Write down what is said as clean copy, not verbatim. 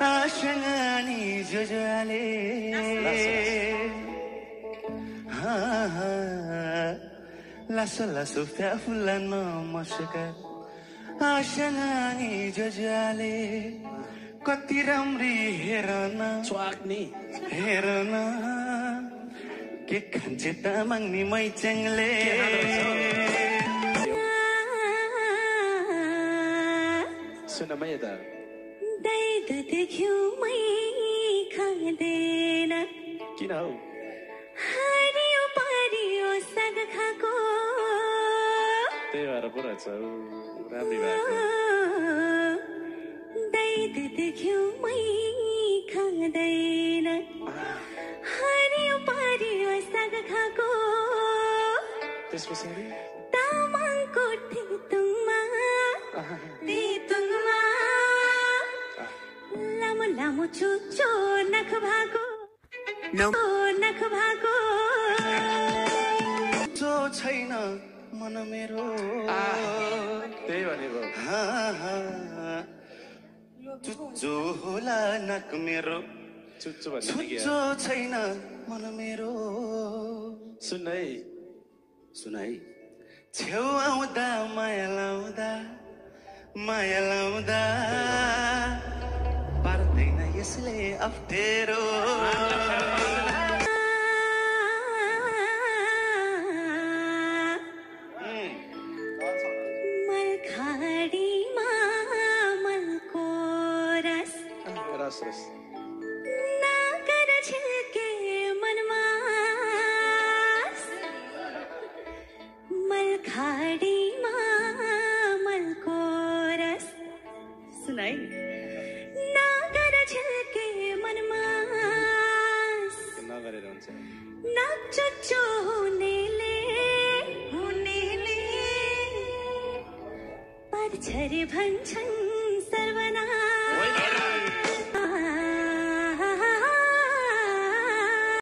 आसँग नि जोजोले लासो लासो फ्याफुला नमस्कार आसँग नि जोजोले कति राम्री हेरन हेरन के खान्छ तामाङ नि मैच्याङले सुन म यता दैद देख्यो मै खाँदैन किन हौ हरियो परियो साग खाको त्यही भएर पो रहेछ राम्री भएको दैद देख्यो मै खाँदैन हरियो परियो साग खाको त्यसपछि तामाङको तितुङमा लामो लामो चुच्चो नख भएको नख भएको जो छैन मन मेरो त्यही भनेको चुच्चो होला नख मेरो चुच्चो भन्ने चुच्चो छैन मन मेरो सुन है सुनाइ छेउ आउँदा माया लाउँदा पार्दैन यसले अप्ठ्यारो मलखाडीमा मलको रस रस नागर छिल्के मनमा मलखाडीमा मलको रस सुनाइ नागर छिल्के मनमा नगरेर हुन्छ नाचुच्चो हुनेले पर्छ रे भन्छन्